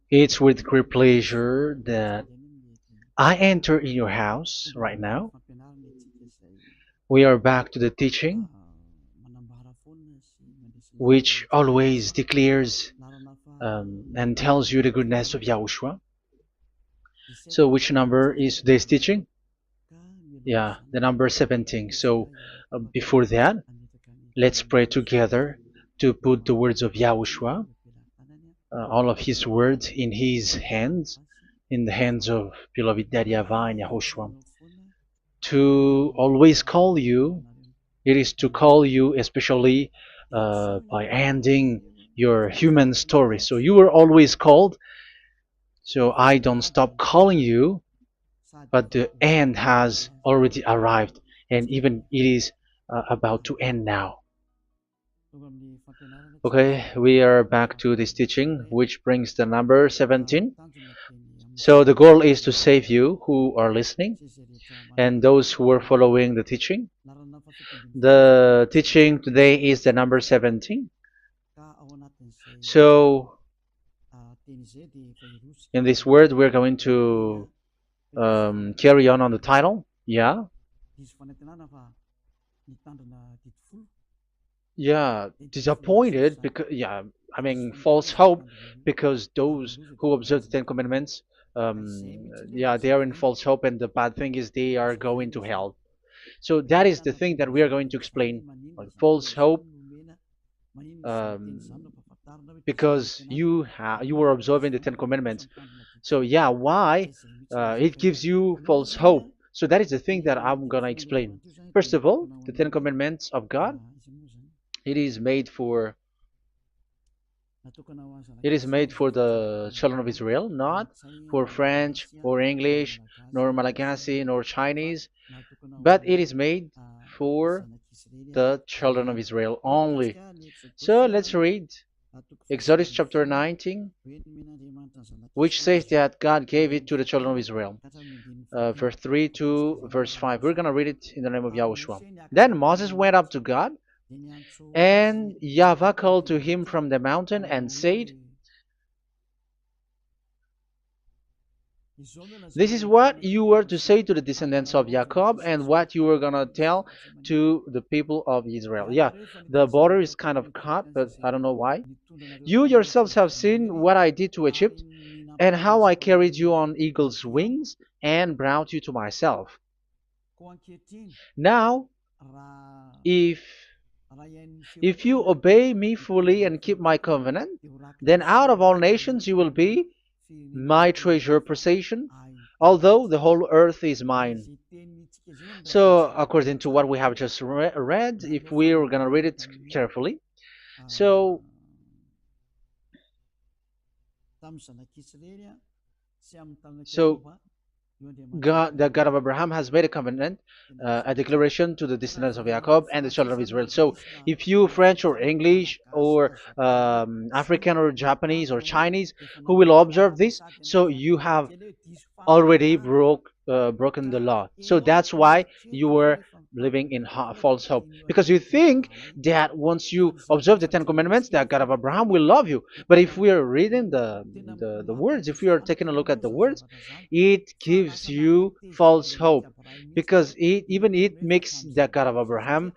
It's with great pleasure that I enter in your house right now. We are back to the teaching, which always declares and tells you the goodness of Yahushua. So, which number is today's teaching? Yeah, the number 17. So, before that, let's pray together to put the words of Yahushua, all of his words, in his hands, in the hands of beloved Daddy YAHVAH and Yahushua. To always call you, it is to call you especially by ending your human story. So you were always called, so I don't stop calling you, but the end has already arrived, and even it is about to end now. Okay, we are back to this teaching, which brings the number 17. So the goal is to save you who are listening and those who are following the teaching. The teaching today is the number 17. So in this word, we're going to carry on the title. Yeah. Yeah, disappointed because yeah, I mean false hope because those who observe the Ten Commandments, yeah, they are in false hope, and the bad thing is they are going to hell. So that is the thing that we are going to explain, like false hope, um, because you were observing the Ten Commandments. So yeah, why it gives you false hope? So that is the thing that I'm gonna explain. First of all, the Ten Commandments of God, it is made for it is made for the children of Israel, not for French or English, nor Malagasy, nor Chinese, but it is made for the children of Israel only. So let's read Exodus chapter 19, which says that God gave it to the children of Israel. Verse 3 to verse 5. We're going to read it in the name of Yahushua. Then Moses went up to God, and YAHVAH called to him from the mountain and said, "This is what you were to say to the descendants of Jacob and what you were going to tell to the people of Israel." Yeah, the border is kind of cut, but I don't know why. "You yourselves have seen what I did to Egypt and how I carried you on eagle's wings and brought you to myself. Now, if if you obey me fully and keep my covenant, then out of all nations you will be my treasure possession, although the whole earth is mine." So, according to what we have just read, if we're going to read it carefully, so so God, the God of Abraham, has made a covenant, a declaration to the descendants of Jacob and the children of Israel. So, if you French or English or African or Japanese or Chinese who will observe this, so you have already broken the law. So that's why you were living in false hope, because you think that once you observe the Ten Commandments, that God of Abraham will love you. But if we are reading the words, if we are taking a look at the words, it gives you false hope, because even it makes the God of Abraham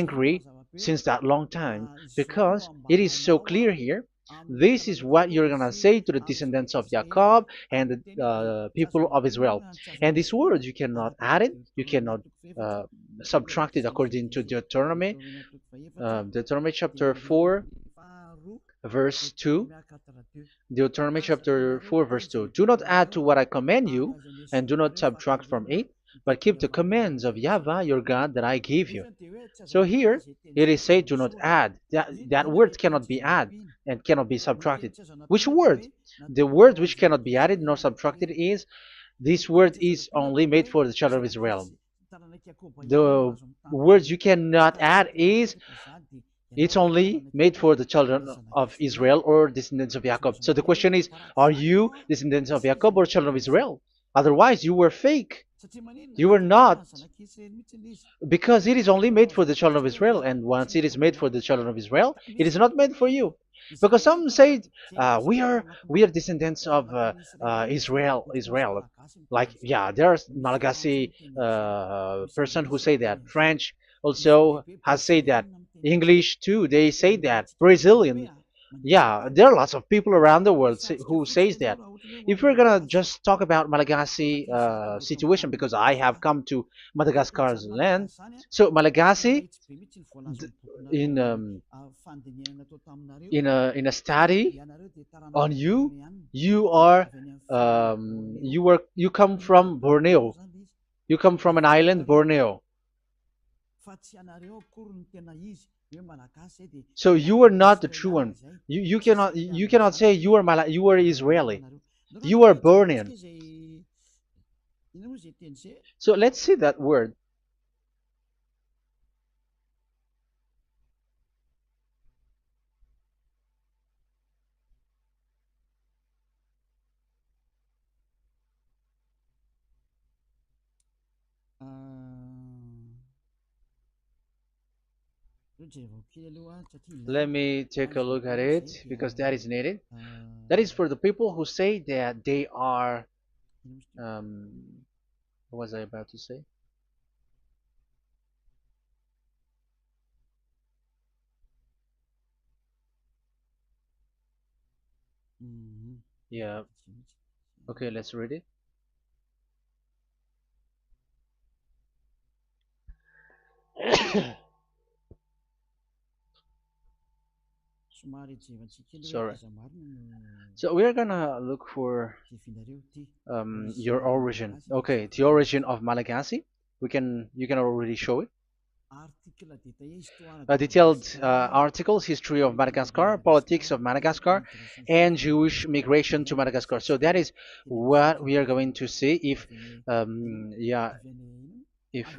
angry since that long time, because it is so clear here. This is what you're gonna say to the descendants of Jacob and the people of Israel. And this word, you cannot add it, you cannot uh, subtract it, according to Deuteronomy chapter 4, verse 2. Deuteronomy chapter 4, verse 2. "Do not add to what I command you, and do not subtract from it, but keep the commands of YAHVAH your God that I give you." So here it is said, "Do not add." That word cannot be added and cannot be subtracted. Which word? The word which cannot be added nor subtracted is, this word is only made for the children of Israel. The words you cannot add is, it's only made for the children of Israel or descendants of Jacob. So the question is, are you descendants of Jacob or children of Israel? Otherwise, you were fake. You were not, because it is only made for the children of Israel, and once it is made for the children of Israel, it is not made for you. Because some say we are descendants of Israel. Like, yeah, there's Malagasy person who say that. French also has said that. English too, they say that. Brazilian, yeah, there are lots of people around the world who says that. If we're gonna just talk about Malagasy situation, because I have come to Madagascar's land, so Malagasy, d- in in a study on you, you are you come from Borneo. You come from an island, Borneo. So you are not the true one. You cannot say you are Israeli. You are Bornean. So let's see that word. Let me take a look at it because that is needed. That is for the people who say that they are. What was I about to say? Yeah. Okay, let's read it. Sorry. So we are gonna look for your origin. Okay, the origin of Malagasy. You can already show it. Detailed articles, history of Madagascar, politics of Madagascar, and Jewish migration to Madagascar. So that is what we are going to see. Yeah, if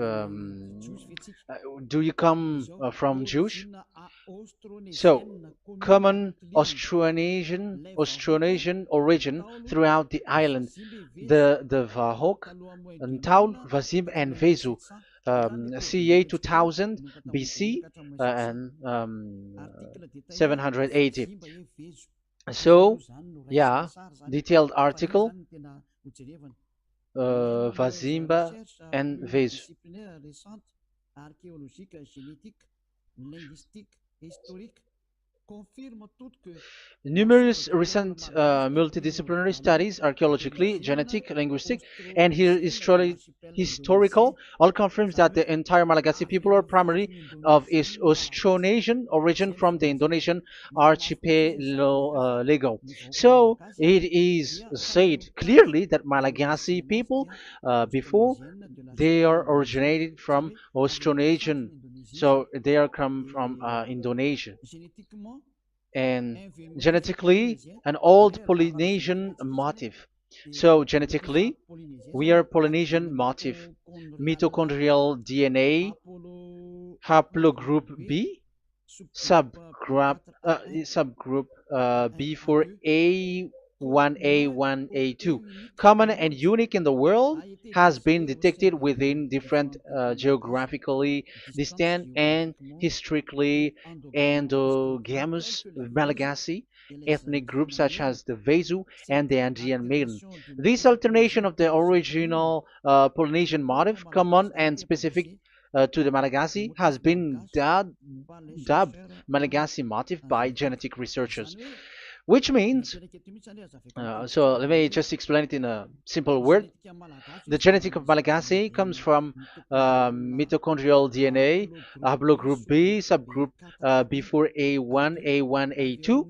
do you come from Jewish? So, common Austronesian origin throughout the island, the Vahok, Ntaul, Vazim, and Vezu, CA 2000 BC and 780. So, yeah, detailed article, Vazimba and Vezu. Numerous recent multidisciplinary studies, archaeologically, genetic, linguistic, and historical, all confirms that the entire Malagasy people are primarily of Austronesian origin from the Indonesian archipelago. So it is said clearly that Malagasy people, before, they are originated from Austronesian, so they are come from Indonesia, and genetically an old Polynesian motif. So genetically, we are Polynesian motif, mitochondrial DNA, haplogroup B, subgroup B for A1A1A2, common and unique in the world, has been detected within different geographically distant and historically endogamous Malagasy ethnic groups such as the Vezu and the Andean Maiden. This alternation of the original Polynesian motif, common and specific to the Malagasy, has been dubbed Malagasy motif by genetic researchers, which means, so let me just explain it in a simple word. The genetic of Malagasy comes from mitochondrial DNA, haplogroup B, subgroup B4A1, A1, A2,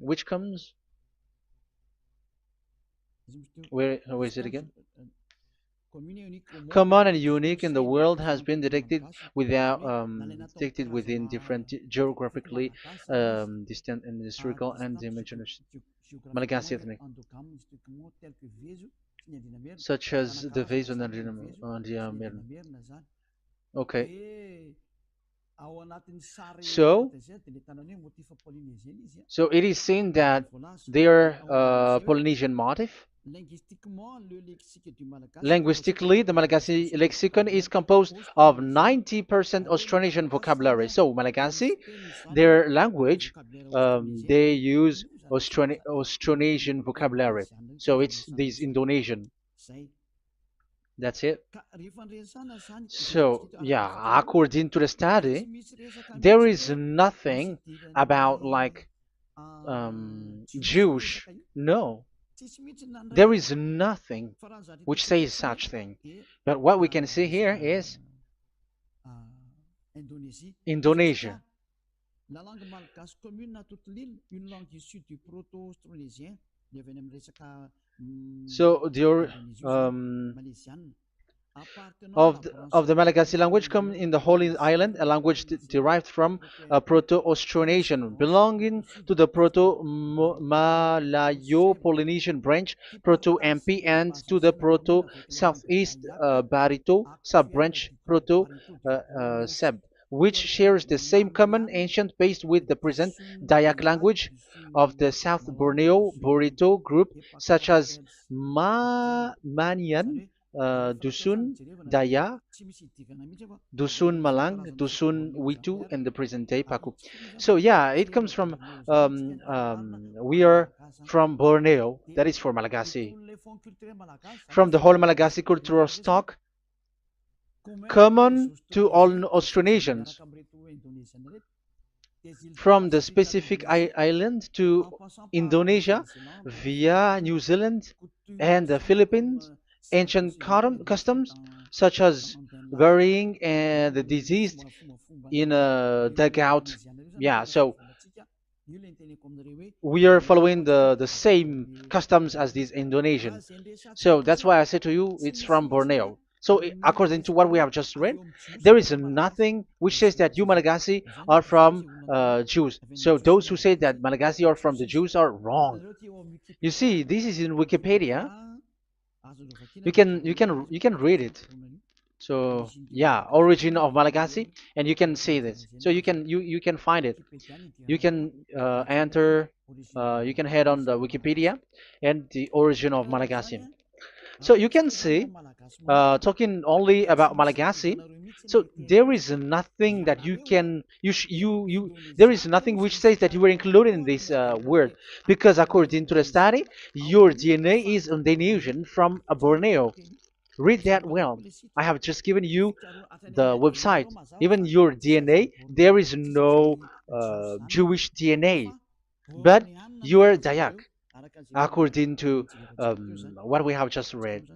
which comes, where is it again? Common and unique in the world, has been detected within different geographically distant and historical and dimensional Malagasy ethnic, such as the vase on the Mirna. Okay, so so it is seen that they are Polynesian motif. Linguistically, the Malagasy lexicon is composed of 90% Austronesian vocabulary. So Malagasy, their language, they use Austronesian vocabulary. So it's this Indonesian. That's it. So yeah, according to the study, there is nothing about like Jewish. No, there is nothing which says such thing. But what we can see here is Indonesia. So the of the Malagasy language come in the Holy Island, a language derived from Proto-Austronesian, belonging to the Proto-Malayo-Polynesian branch, Proto-MP, and to the Proto-Southeast Barito sub-branch, Proto-Seb, which shares the same common ancient base with the present Dayak language of the South Borneo Burrito group, such as Manian, Dusun, Daya, Dusun Malang, Dusun Witu, and the present day Paku. So yeah, it comes from we are from Borneo, that is for Malagasy. From the whole Malagasy cultural stock, common to all Austronesians, from the specific island to Indonesia via New Zealand and the Philippines, ancient customs such as burying and the deceased in a dugout. Yeah, so we are following the same customs as these Indonesian. So that's why I said to you it's from Borneo. So according to what we have just read, there is nothing which says that you Malagasy are from Jews. So those who say that Malagasy are from the Jews are wrong. You see, this is in Wikipedia. You can read it. So yeah, origin of Malagasy, and you can see this. So you can find it. You can enter. You can head on the Wikipedia and the origin of Malagasy. So you can see, talking only about Malagasy. So there is nothing that you can you there is nothing which says that you were included in this word, because according to the study, your DNA is Indonesian from Borneo. Read that well. I have just given you the website. Even your DNA, there is no Jewish DNA, but you are Dayak, according to what we have just read.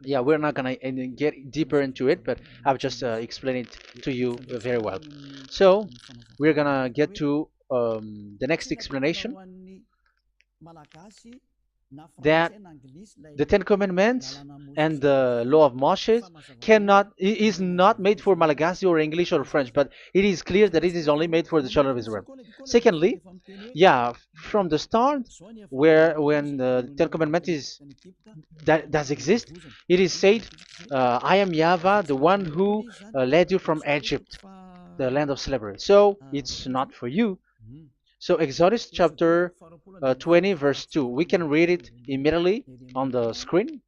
Yeah, we're not gonna get deeper into it, but I've just explained it to you very well. So we're gonna get to the next explanation, that the Ten Commandments and the Law of Moshe is not made for Malagasy or English or French, but it is clear that it is only made for the children of Israel. Secondly, yeah, from the start, where when the Ten Commandments that does exist, it is said, "I am YAHVAH, the one who led you from Egypt, the land of slavery." So it's not for you. So Exodus chapter 20 verse 2. We can read it immediately on the screen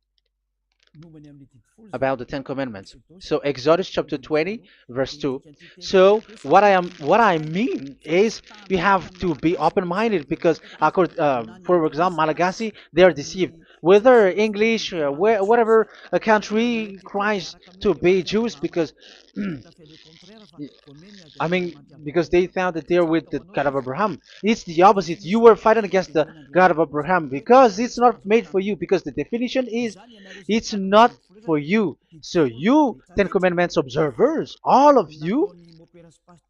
about the Ten Commandments. So Exodus chapter 20 verse 2. So what I mean is we have to be open-minded, because for example, Malagasy, they are deceived. Whether English, whatever a country tries to be Jews, because I mean, because they found that they're with the God of Abraham. It's the opposite. You were fighting against the God of Abraham, because it's not made for you. Because the definition is, it's not for you. So you, Ten Commandments observers, all of you,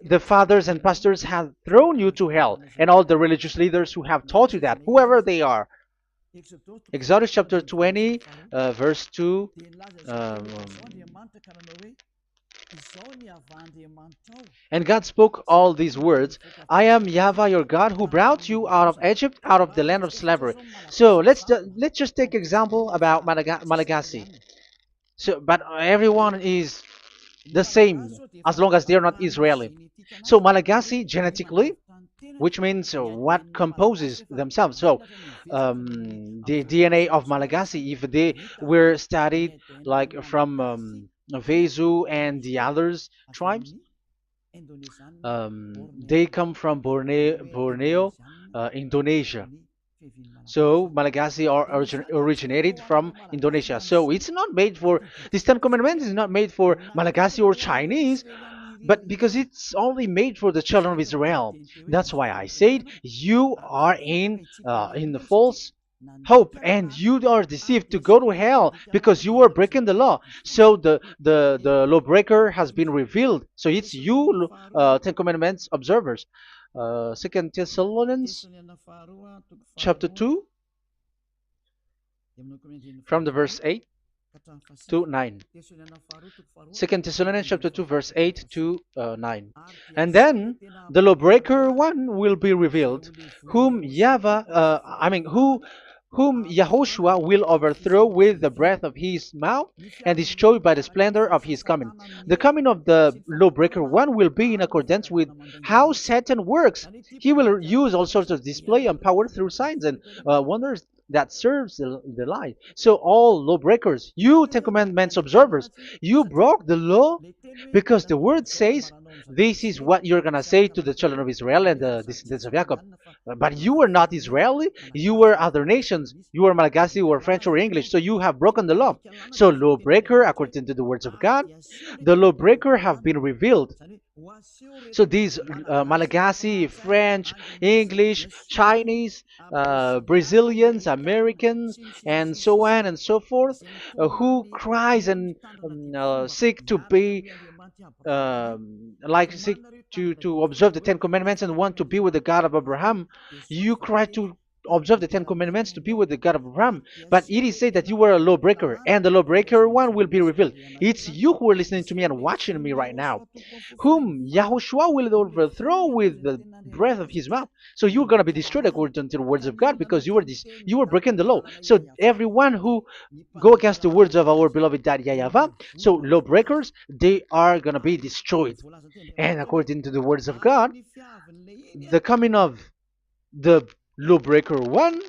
the fathers and pastors have thrown you to hell, and all the religious leaders who have taught you that, whoever they are. Exodus chapter 20, verse 2. Um, and God spoke all these words: "I am YAHVAH your God, who brought you out of Egypt, out of the land of slavery." So let's just take example about Malagasy. So, but everyone is the same as long as they're not Israeli. So Malagasy genetically, which means what composes themselves. So the DNA of Malagasy, if they were studied like from Vezu and the others tribes, they come from Borneo, Indonesia. So Malagasy are originated from Indonesia. So it's not made for, this Ten Commandments is not made for Malagasy or Chinese, but because it's only made for the children of Israel. That's why I said you are in the false hope and you are deceived to go to hell because you are breaking the law. So the lawbreaker has been revealed. So it's you, Ten Commandments observers. Second Thessalonians chapter 2 from the verse 8 to 9. Second Thessalonians chapter 2 verse 8 to 9. And then the lawbreaker one will be revealed, whom whom Yahushua will overthrow with the breath of his mouth and destroy by the splendor of his coming. The coming of the lawbreaker one will be in accordance with how Satan works. He will use all sorts of display and power through signs and wonders that serves the lie. So all lawbreakers, you Ten Commandments observers, you broke the law because the word says this is what you're going to say to the children of Israel and the descendants of Jacob. But you were not Israeli, you were other nations, you were Malagasy or French or English, so you have broken the law. So lawbreaker, according to the words of God, the lawbreaker have been revealed. So these Malagasy, French, English, Chinese, Brazilians, Americans, and so on and so forth, who cries and seek to be seek to observe the Ten Commandments and want to be with the God of Abraham. You cry to observe the Ten Commandments to be with the God of Abraham, but it is said that you were a lawbreaker, and the lawbreaker one will be revealed. It's you who are listening to me and watching me right now, whom Yahushua will overthrow with the breath of his mouth. So you're going to be destroyed according to the words of God because you were breaking the law. So everyone who go against the words of our beloved Daddy YAHVAH, so lawbreakers, they are going to be destroyed. And according to the words of God, the coming of the lawbreaker one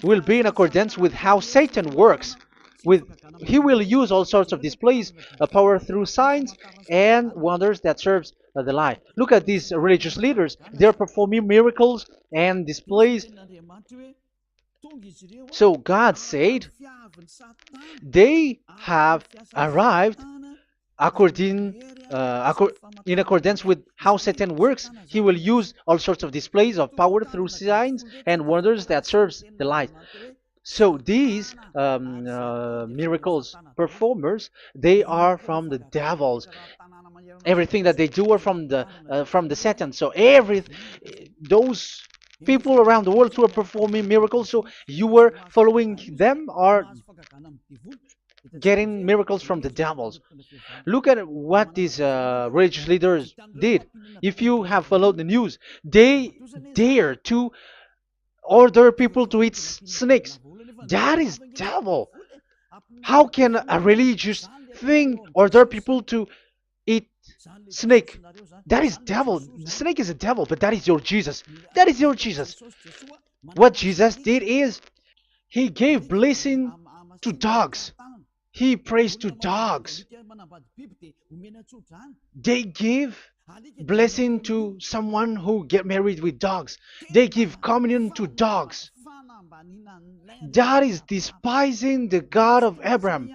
will be in accordance with how Satan works. He will use all sorts of displays of power through signs and wonders that serves the lie. Look at these religious leaders. They're performing miracles and displays. So God said they have arrived in accordance with how Satan works. He will use all sorts of displays of power through signs and wonders that serves the light. So these miracles performers, they are from the devils. Everything that they do are from the Satan. So those people around the world who are performing miracles, so you were following them, are getting miracles from the devils. Look at what these religious leaders did. If you have followed the news, they dare to order people to eat snakes. That is devil. How can a religious thing order people to eat snake? That is devil. The snake is a devil, but that is your Jesus. That is your Jesus. What Jesus did is he gave blessing to dogs. He prays to dogs. They give blessing to someone who get married with dogs. They give communion to dogs. That is despising the God of Abraham.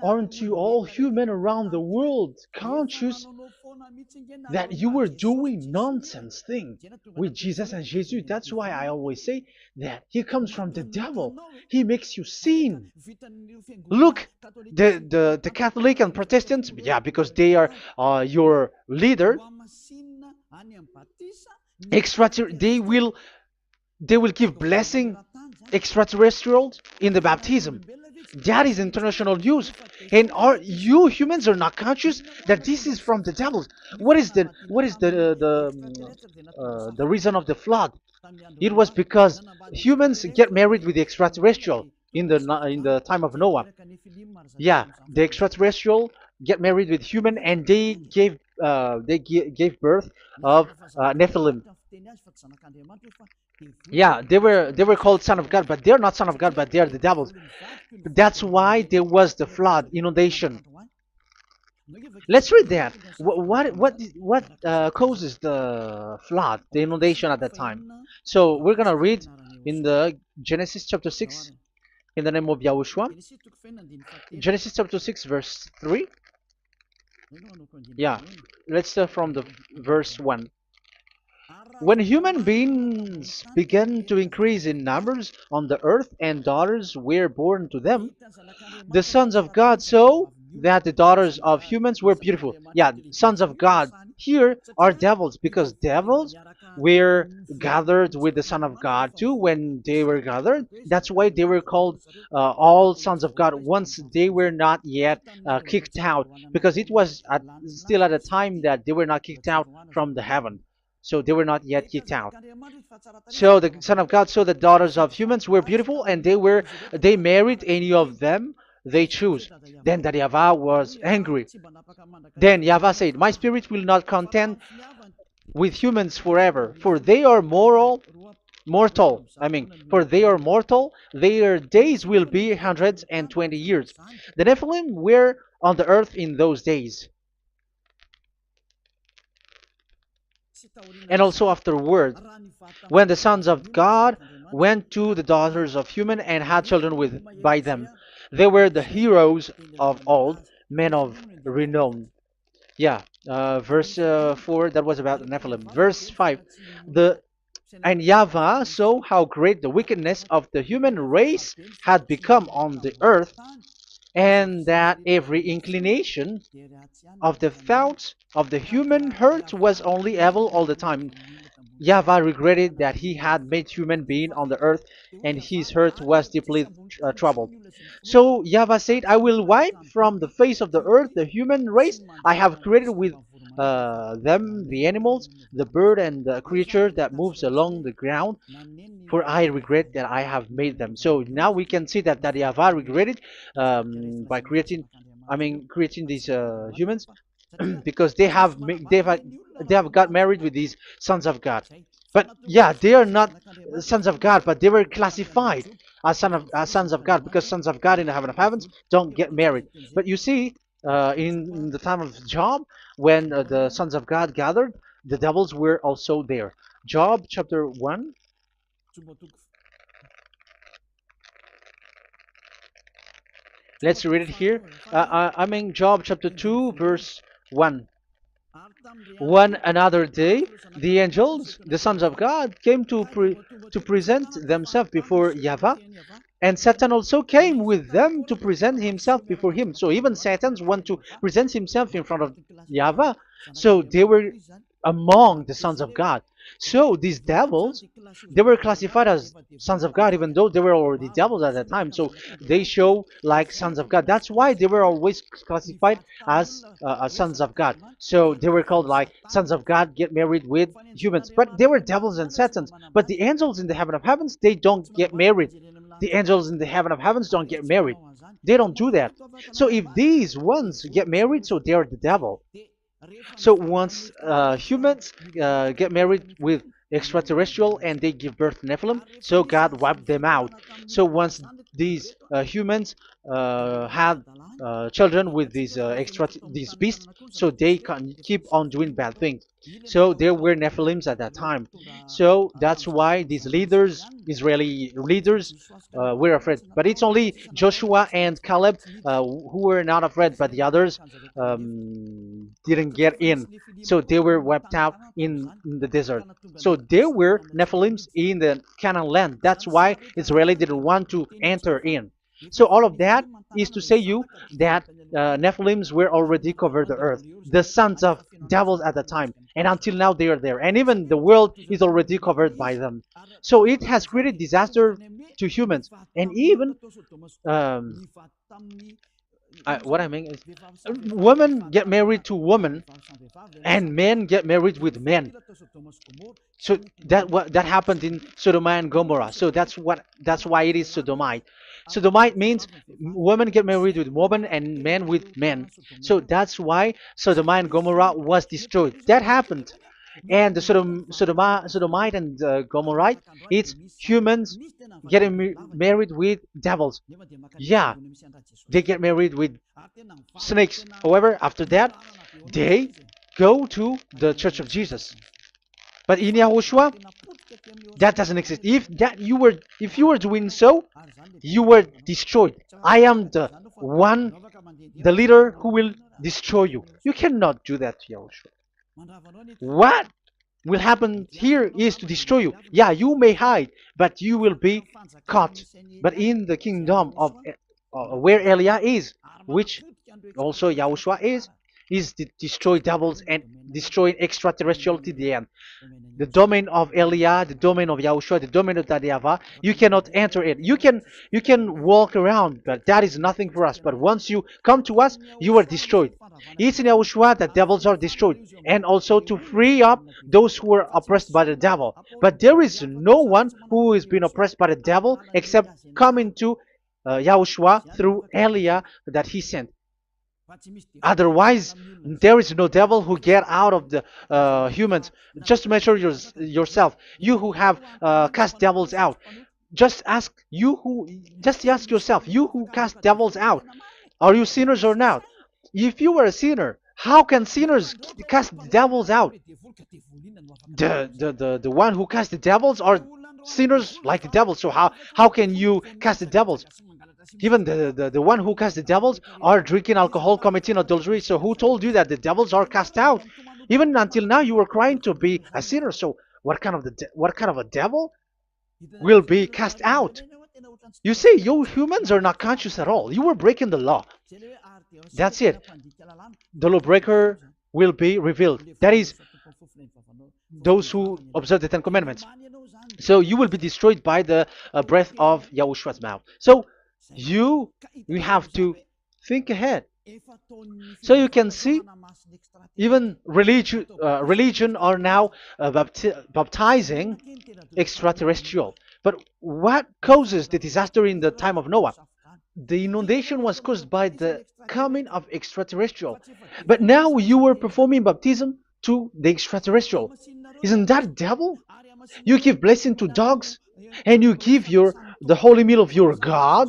Aren't you all human around the world conscious that you were doing nonsense thing with Jesus and Jesus? That's why I always say that he comes from the devil. He makes you sin. Look, the Catholic and Protestants, yeah, because they are your leader. They will give blessing extraterrestrials in the baptism. That is international news, and you humans are not conscious that this is from the devil. What is the reason of the flood? It was because humans get married with the extraterrestrial in the time of Noah. Yeah, the extraterrestrial get married with human, and they gave birth of Nephilim. Yeah, they were called son of God, but they're not son of God, but they're the devils. That's why there was the flood, inundation. Let's read that. What causes the flood, the inundation at that time? So we're gonna read in the Genesis chapter 6 in the name of Yahushua. Genesis chapter 6 verse 3. Yeah, let's start from the verse 1. When human beings began to increase in numbers on the earth and daughters were born to them, the sons of God saw that the daughters of humans were beautiful. Yeah, sons of God here are devils because devils were gathered with the Son of God too when they were gathered. That's why they were called all sons of God once they were not yet kicked out because it was still at a time that they were not kicked out from the heaven. So they were not yet kicked out. So the Son of God saw the daughters of humans were beautiful, and they married any of them they choose. Then that YAHVAH was angry. Then YAHVAH said, "My spirit will not contend with humans forever, for they are mortal. For they are mortal. Their days will be 120 years. The Nephilim were on the earth in those days, and also afterward, when the sons of God went to the daughters of human and had children with by them. They were the heroes of old, men of renown." Yeah, verse 4, that was about the Nephilim. Verse 5, the and YAHVAH saw how great the wickedness of the human race had become on the earth, and that every inclination of the thoughts of the human heart was only evil all the time. YAHVAH regretted that he had made human being on the earth, and his heart was deeply troubled. So YAHVAH said, "I will wipe from the face of the earth the human race I have created with them, the animals, the bird, and the creature that moves along the ground, for I regret that I have made them." So now we can see that YAHVAH regretted by creating these humans because they have got married with these sons of God. But yeah, they are not sons of God, but they were classified as sons of God because sons of God in the heaven of heavens don't get married. But you see, in the time of Job, when the sons of God gathered, the devils were also there. Job chapter 1. Let's read it here. Job chapter 2, verse 1. One another day, the angels, the sons of God, came to present themselves before YAHVAH, and Satan also came with them to present himself before him. So even Satan's want to present himself in front of YAHVAH. So they were among the sons of God. So these devils, they were classified as sons of God, even though they were already devils at that time. So they show like sons of God. That's why they were always classified as sons of God. So they were called like sons of God get married with humans. But they were devils and satans. But the angels in the heaven of heavens, they don't get married. The angels in the heaven of heavens don't get married. They don't do that. So if these ones get married, so they're the devil. So once humans get married with extraterrestrial and they give birth to Nephilim, so God wiped them out. So once these humans had children with these beasts, so they can keep on doing bad things. So there were Nephilims at that time. So that's why these leaders, Israeli leaders, were afraid. But it's only Joshua and Caleb who were not afraid, but the others didn't get in. So they were wiped out in the desert. So there were Nephilims in the Canaan land. That's why Israeli didn't want to enter in. So all of that is to say you that Nephilims were already covered the earth, the sons of devils at the time, and until now they are there, and even the world is already covered by them. So it has created disaster to humans, and even what I mean is, women get married to women, and men get married with men. So that happened in Sodom and Gomorrah. So that's why it is Sodomite. Sodomite means women get married with women and men with men. So that's why Sodom and Gomorrah was destroyed. That happened. and the Sodomite and Gomorrite, it's humans getting married with devils. Yeah, they get married with snakes. However, after that, they go to the Church of Jesus. But in Yahushua, that doesn't exist. If you were doing so, you were destroyed. I am the one, the leader who will destroy you. You cannot do that to Yahushua. What will happen here is to destroy you. Yeah, you may hide, but you will be caught. But in the kingdom of where Elia is, which also Yahushua is to destroy devils and destroy extraterrestrial to the end. The domain of Elia, the domain of Yahushua, the domain of YAHVAH, you cannot enter it. You can walk around, but that is nothing for us. But once you come to us, you are destroyed. It's in Yahushua that devils are destroyed, and also to free up those who are oppressed by the devil. But there is no one who is being oppressed by the devil except coming to Yahushua through Elia that he sent. Otherwise, there is no devil who get out of the humans. Just measure yourself. You who have cast devils out. Just ask yourself, you who cast devils out, are you sinners or not? If you were a sinner, how can sinners cast devils out? The one who cast the devils are sinners like the devil. So how can you cast the devils? Even the one who cast the devils are drinking alcohol, committing adultery. So who told you that the devils are cast out? Even until now, you were crying to be a sinner. So what kind of a devil will be cast out? You see, you humans are not conscious at all. You were breaking the law. That's it. The lawbreaker will be revealed. That is, those who observe the Ten Commandments. So you will be destroyed by the breath of Yahushua's mouth. So you have to think ahead. So you can see, even religion are now baptizing extraterrestrial. But what causes the disaster in the time of Noah? The inundation was caused by the coming of extraterrestrial. But now you are performing baptism to the extraterrestrial. Isn't that devil? You give blessing to dogs, and you give the holy meal of your God,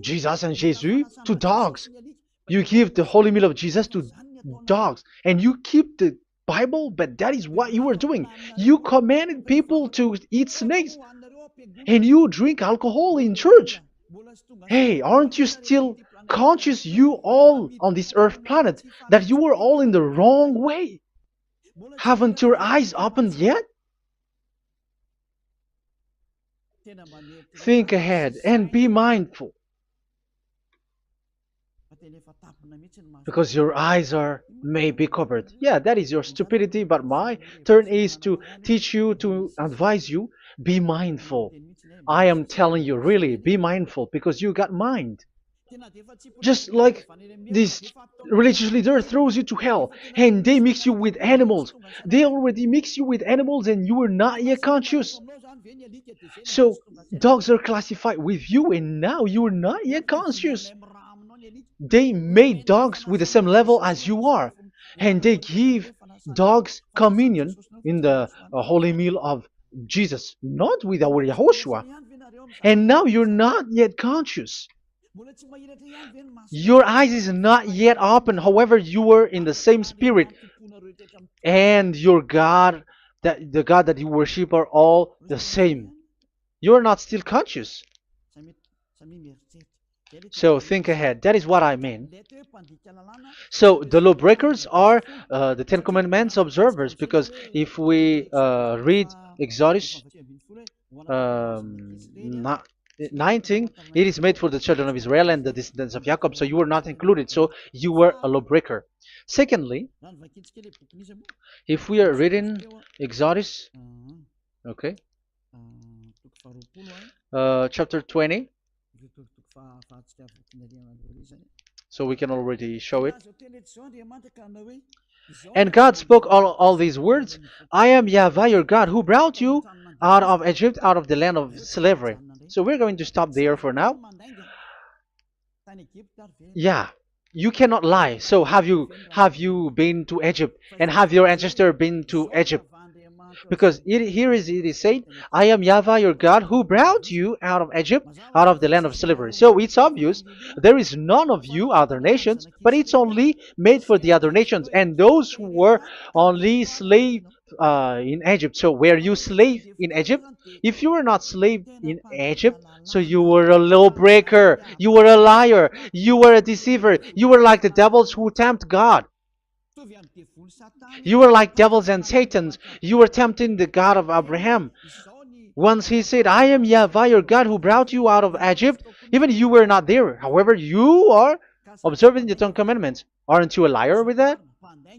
Jesus and Jesus, to dogs. You give the holy meal of Jesus to dogs, and you keep the Bible, but that is what you were doing. You commanded people to eat snakes, and you drink alcohol in church. Hey, aren't you still conscious, you all on this earth planet, that you were all in the wrong way? Haven't your eyes opened yet? Think ahead and be mindful, because your eyes may be covered. Yeah, that is your stupidity, but my turn is to teach you, to advise you. Be mindful. I am telling you, really, be mindful, because you got mind. Just like this religious leader throws you to hell and they mix you with animals. They already mix you with animals and you are not yet conscious. So dogs are classified with you and now you are not yet conscious. They made dogs with the same level as you are, and they give dogs communion in the holy meal of Jesus, not with our Yahushua. And now you're not yet conscious. Your eyes is not yet open. However, you are in the same spirit, and your God, the God that you worship, are all the same. You are not still conscious. So think ahead. That is what I mean. So the lawbreakers are the Ten Commandments observers, because if we read Exodus 19, it is made for the children of Israel and the descendants of Jacob, so you were not included, so you were a lawbreaker. Secondly, if we are reading Exodus, okay, chapter 20, so we can already show it. And God spoke all these words. I am YAHVAH your God, who brought you out of Egypt, out of the land of slavery. So we're going to stop there for now. Yeah, you cannot lie. So have you been to Egypt? And have your ancestor been to Egypt? Because it is said, I am Yahweh your God who brought you out of Egypt, out of the land of slavery. So it's obvious there is none of you other nations, but it's only made for the other nations and those who were only slave in Egypt. So were you slave in Egypt? If you were not slave in Egypt, so you were a lawbreaker, you were a liar, you were a deceiver, you were like the devils who tempt God. You were like devils and Satans. You were tempting the God of Abraham. Once he said, I am Yahweh your God who brought you out of Egypt, even you were not there. However, you are observing the Ten Commandments. Aren't you a liar with that?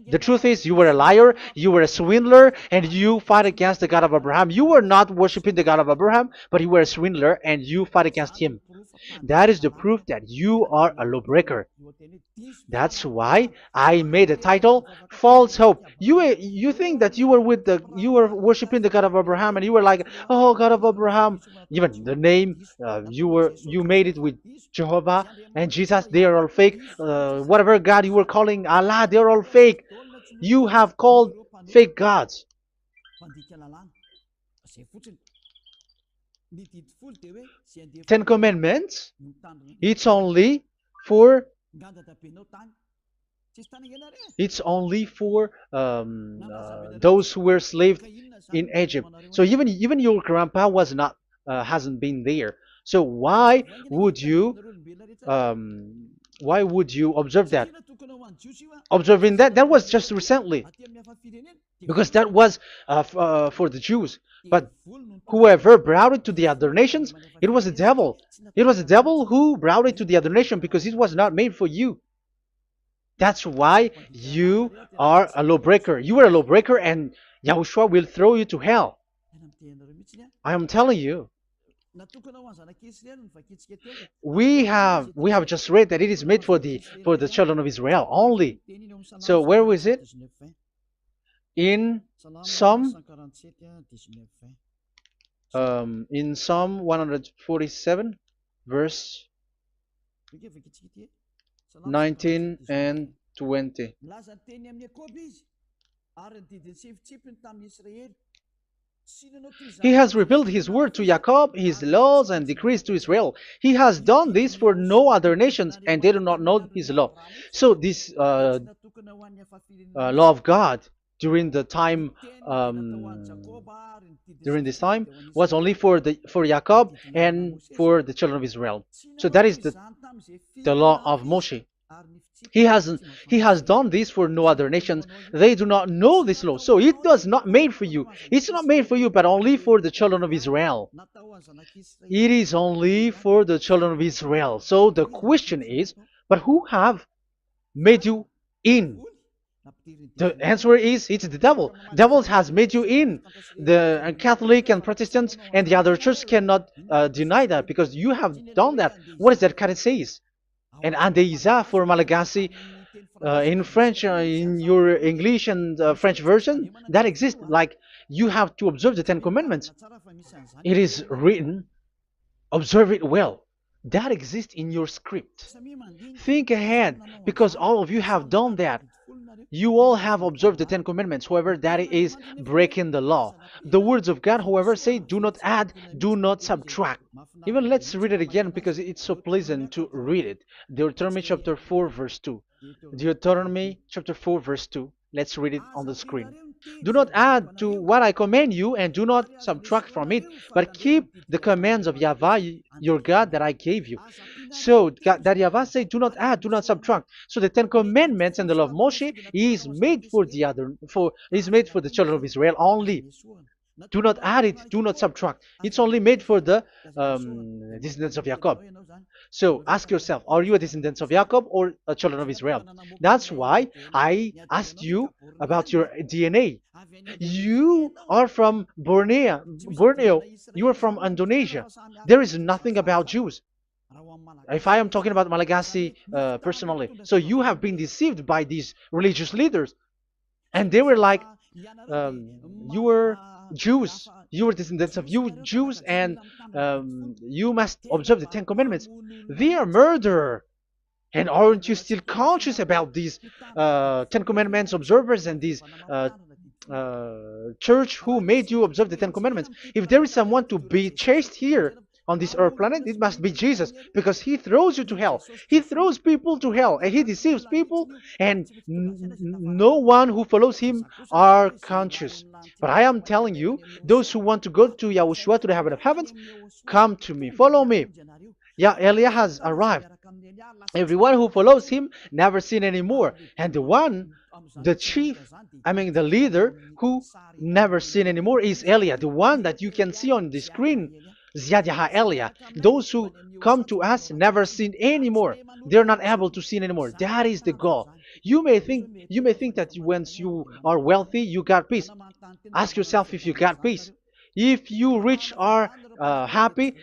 The truth is, you were a liar, you were a swindler, and you fight against the God of Abraham. You were not worshiping the God of Abraham, but you were a swindler and you fight against him. That is the proof that you are a lawbreaker. That's why I made a title, False Hope. You think that you were worshiping the God of Abraham and you were like, oh God of Abraham. Even the name you made it with Jehovah and Jesus, they are all fake. Whatever God you were calling Allah, they are all fake. You have called fake gods. Ten Commandments, it's only for those who were slaves in Egypt. So even your grandpa was not hasn't been there. So why would you observe that? Observing that was just recently, because that was for the Jews. But whoever brought it to the other nations, it was the devil. It was the devil who brought it to the other nation because it was not made for you. That's why you are a lawbreaker. You are a lawbreaker and Yahushua will throw you to hell. I am telling you. We have just read that it is made for the children of Israel only. So where was it? In Psalm 147 verse 19 and 20. He has revealed his word to Jacob, his laws and decrees to Israel. He has done this for no other nations, and they do not know his law. So this law of God during the time during this time was only for Jacob and for the children of Israel. So that is the law of Moshe. He has done this for no other nations. They do not know this law. So it was not made for you. It's not made for you, but only for the children of Israel. It is only for the children of Israel. So the question is, but who have made you in? The answer is, it's the devil. Devil has made you in. The Catholic and Protestants and the other church cannot deny that because you have done that. What is that kind of says? And Andeiza for Malagasy in French, in your English and French version, that exists. Like, you have to observe the Ten Commandments. It is written, observe it well. That exists in your script. Think ahead, because all of you have done that. You all have observed the Ten Commandments. However, that is breaking the law. The words of God, however, say, do not add, do not subtract. Even let's read it again because it's so pleasant to read it. Deuteronomy chapter 4 verse 2. Deuteronomy chapter 4 verse 2. Let's read it on the screen. Do not add to what I command you, and do not subtract from it, but keep the commands of Yahweh, your God, that I gave you. So that Yahweh said, do not add, do not subtract. So the Ten Commandments and the law of Moshe is made for the children of Israel only. Do not add it, do not subtract. It's only made for the descendants of Jacob. So ask yourself, are you a descendant of Jacob or a children of Israel? That's why I asked you about your DNA. You are from Borneo. You are from Indonesia. There is nothing about Jews. If I am talking about Malagasy personally. So you have been deceived by these religious leaders. And they were like, you were Jews, you were descendants of you Jews, and you must observe the Ten Commandments. They are murderer. And aren't you still conscious about these Ten Commandments observers and these church who made you observe the Ten Commandments. If there is someone to be chased here on this earth planet, it must be Jesus, because he throws you to hell. He throws people to hell, and he deceives people, and no one who follows him are conscious. But I am telling you, those who want to go to Yahushua, to the heaven of heavens, come to me, follow me. Yeah, Eliah has arrived. Everyone who follows him never sin anymore. And the chief, the leader who never sin anymore is Eliah, the one that you can see on the screen. Ziyadah Eliah. Those who come to us never sin anymore. They're not able to sin anymore. That is the goal. You may think that once you are wealthy, you got peace. Ask yourself if you got peace. If you rich are happy,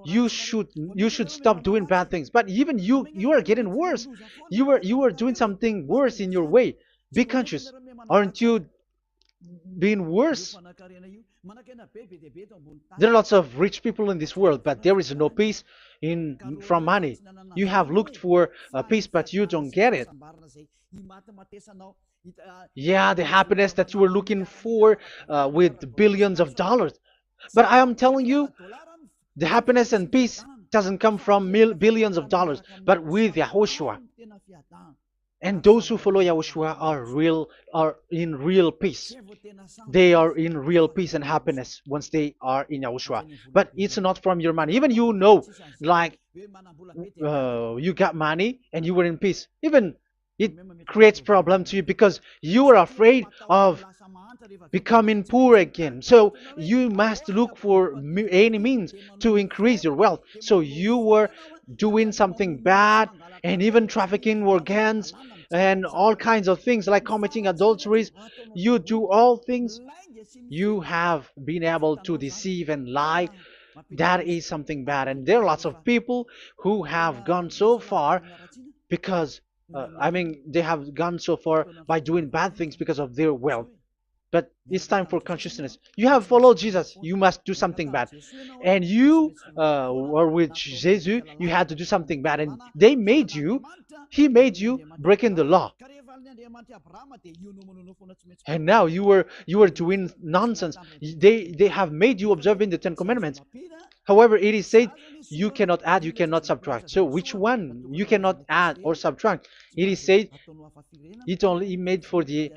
you should stop doing bad things. But even you are getting worse. You are doing something worse in your way. Be conscious. Aren't you being worse? There are lots of rich people in this world, but there is no peace in from money. You have looked for peace, but you don't get it. Yeah, the happiness that you were looking for with billions of dollars. But I am telling you, the happiness and peace doesn't come from billions of dollars, but with Yahushua. And those who follow Yahushua are in real peace. They are in real peace and happiness once they are in Yahushua. But it's not from your money. Even like you got money and you were in peace. Even it creates problem to you because you are afraid of becoming poor again. So you must look for any means to increase your wealth. So you were doing something bad and even trafficking organs and all kinds of things like committing adulteries. You do all things. You have been able to deceive and lie. That is something bad. And there are lots of people who have gone so far because, they have gone so far by doing bad things because of their wealth. But it's time for consciousness. You have followed Jesus, you must do something bad. And you were with Jesus, you had to do something bad. And he made you breaking the law. And now you were doing nonsense. They have made you observing the Ten Commandments. However, it is said you cannot add, you cannot subtract. So which one you cannot add or subtract? It is said it only made for the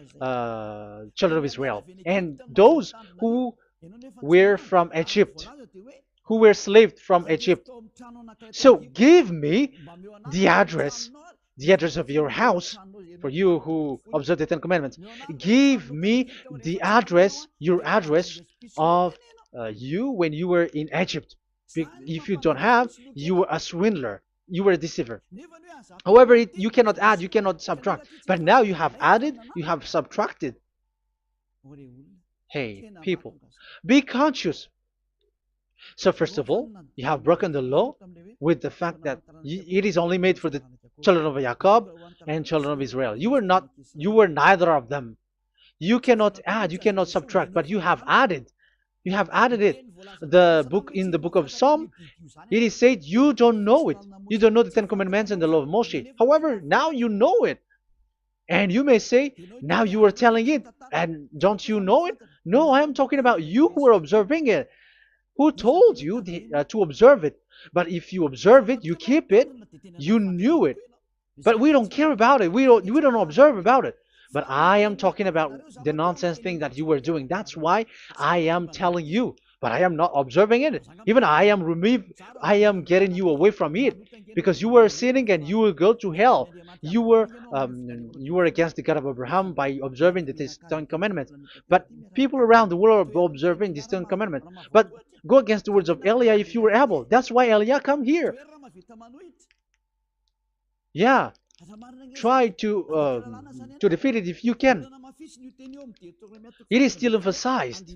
children of Israel and those who were from Egypt, who were slaved from Egypt. So give me the address, of your house, for you who observe the Ten Commandments. Give me the address, your address of you when you were in Egypt. If you don't have, you were a swindler. You were a deceiver. However, you cannot add, you cannot subtract. But now you have added, you have subtracted. Hey, people, be conscious. So first of all, you have broken the law with the fact that it is only made for the children of Jacob and children of Israel. You were neither of them. You cannot add, you cannot subtract, but you have added. You have added it. In the book of Psalm, it is said you don't know it. You don't know the Ten Commandments and the law of Moshe. However, now you know it. And you may say, now you are telling it, and don't you know it? No, I am talking about you who are observing it. Who told you to observe it? But if you observe it, you keep it, you knew it. But we don't care about it. We don't observe about it. But I am talking about the nonsense thing that you were doing. That's why I am telling you. But I am not observing it. Even I am getting you away from it. Because you were sinning and you will go to hell. You were against the God of Abraham by observing the Ten Commandments. But people around the world are observing the Ten Commandments. But go against the words of Eliah if you were able. That's why Eliah come here. Yeah. Try to defeat it if you can. It is still emphasized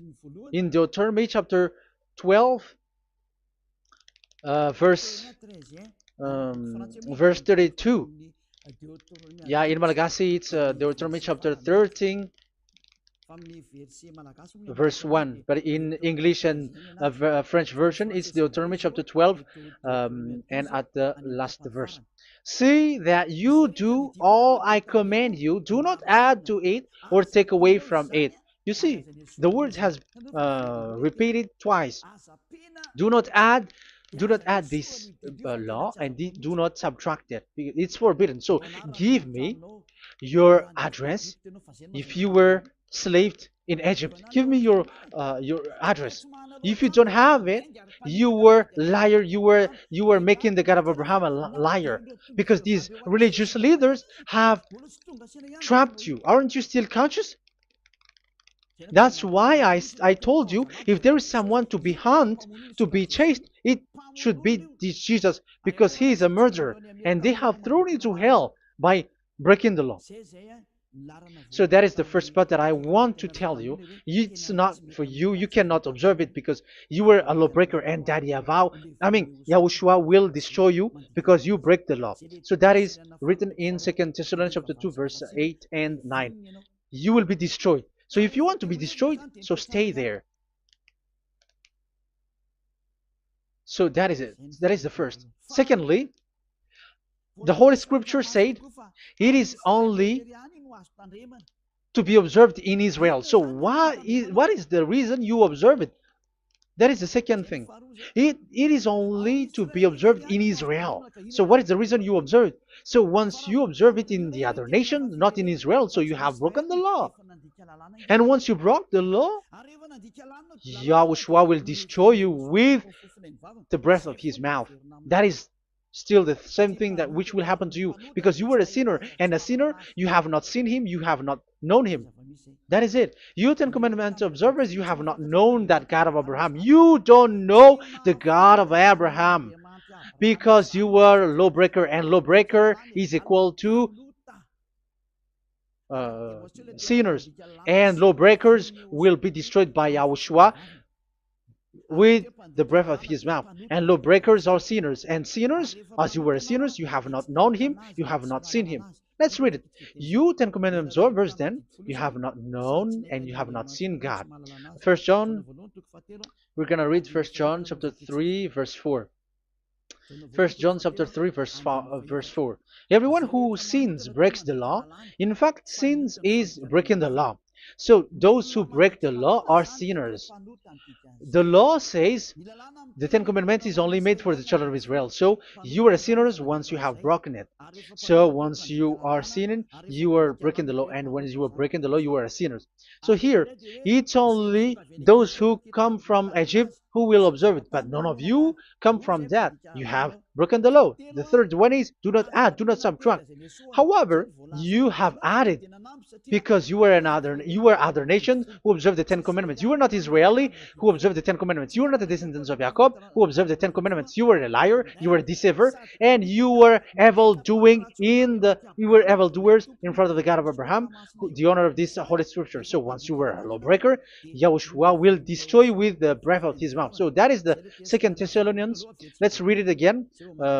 in Deuteronomy chapter 12, verse 32. Yeah, in Malagasy it's Deuteronomy chapter 13, verse 1. But in English and French version, it's Deuteronomy chapter 12, and at the last verse. See that you do all I command you. Do not add to it or take away from it. You see, the word has repeated twice. Do not add, do not add this law, and do not subtract it. It's forbidden. So give me your address. If you were slaved in Egypt, give me your address. If you don't have it, you were liar. You were making the God of Abraham a liar, because these religious leaders have trapped you. Aren't you still conscious? That's why I told you, if there is someone to be hunted, to be chased, it should be this Jesus, because he is a murderer and they have thrown into hell by breaking the law. So that is the first part that I want to tell you. It's not for you. You cannot observe it because you were a lawbreaker, and that Yahushua will destroy you because you break the law. So that is written in 2 Thessalonians chapter 2, verse 8 and 9. You will be destroyed. So if you want to be destroyed, so stay there. So that is it. That is the first. Secondly, the Holy Scripture said it is only to be observed in Israel. So what is the reason you observe it? That is the second thing. It is only to be observed in Israel. So what is the reason you observe it? So once you observe it in the other nation, not in Israel, so you have broken the law. And once you broke the law, Yahushua will destroy you with the breath of his mouth. That is still the same thing that which will happen to you, because you were a sinner, and a sinner, you have not seen him, you have not known him. That is it. You Ten Commandments observers, you have not known that God of Abraham. You don't know the God of Abraham, because you were a lawbreaker, and lawbreaker is equal to sinners, and lawbreakers will be destroyed by Yahushua with the breath of his mouth. And lawbreakers are sinners, and sinners, as you were sinners, you have not known him, you have not seen him. Let's read it. You Ten Commandments observers, then, you have not known and you have not seen God. First John, we're going to read 1 John chapter 3, verse 4. 1 John chapter 3, verse 4. Everyone who sins breaks the law. In fact, sins is breaking the law. So those who break the law are sinners. The law says the Ten Commandments is only made for the children of Israel. So you are sinners once you have broken it. So once you are sinning, you are breaking the law. And when you are breaking the law, you are a sinner. So here, it's only those who come from Egypt who will observe it. But none of you come from that. You have broken the law. The third one is, do not add, do not subtract. However, you have added, because you were other nations who observed the Ten Commandments. You were not Israeli who observed the Ten Commandments. You were not the descendants of Jacob who observed the Ten Commandments. You were a liar, you were a deceiver, and you were evildoers in front of the God of Abraham, the honor of this Holy Scripture. So once you were a lawbreaker, Yahushua will destroy with the breath of his mouth. So that is the 2 Thessalonians. Let's read it again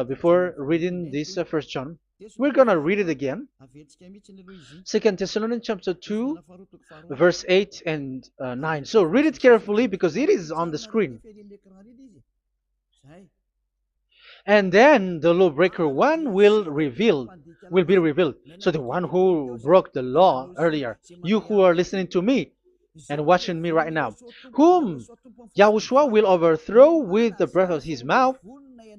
before reading this 1 John. We're going to read it again. 2 Thessalonians chapter 2, verse 8 and 9. So read it carefully because it is on the screen. And then the lawbreaker one will be revealed. So the one who broke the law earlier, you who are listening to me and watching me right now, whom Yahushua will overthrow with the breath of his mouth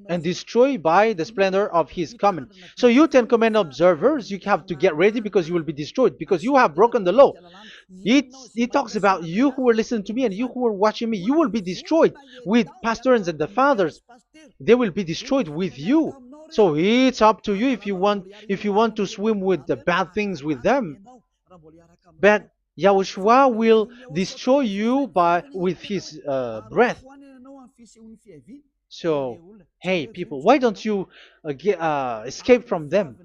and destroy by the splendor of his coming. So you Ten Commandment observers, you have to get ready because you will be destroyed, because you have broken the law. It talks about you who are listening to me and you who are watching me. You will be destroyed with pastors and the fathers. They will be destroyed with you. So it's up to you if you want to swim with the bad things with them. But Yahushua will destroy you with his breath. So, hey people, why don't you escape from them?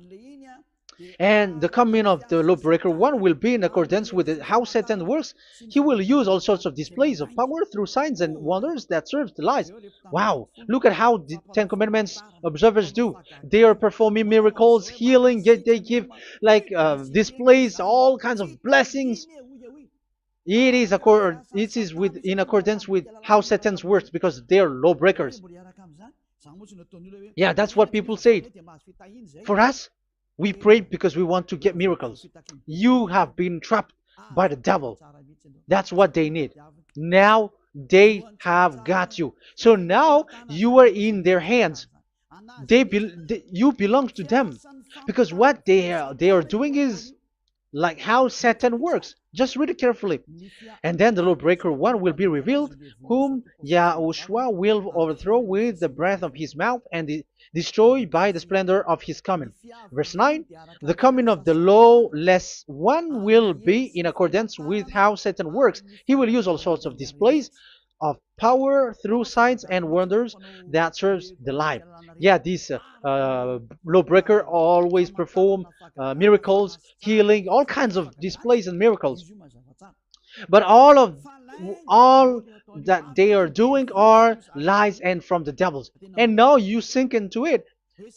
And the coming of the lawbreaker one will be in accordance with how Satan works. He will use all sorts of displays of power through signs and wonders that serve the lies. Wow, look at how the Ten Commandments observers do. They are performing miracles, healing, they give displays, all kinds of blessings. It is in accordance with how Satan works, because they are lawbreakers. Yeah, that's what people say. For us, we pray because we want to get miracles. You have been trapped by the devil. That's what they need. Now they have got you. So now you are in their hands. You belong to them, because what they are doing is like how Satan works. Just read it carefully. And then the lawbreaker one will be revealed, whom Yahushua will overthrow with the breath of his mouth and destroy by the splendor of his coming. Verse 9, the coming of the lawless one will be in accordance with how Satan works. He will use all sorts of displays of power through signs and wonders that serves the lie. Yeah, this lawbreaker always perform miracles, healing, all kinds of displays and miracles. But all that they are doing are lies and from the devils. And now you sink into it,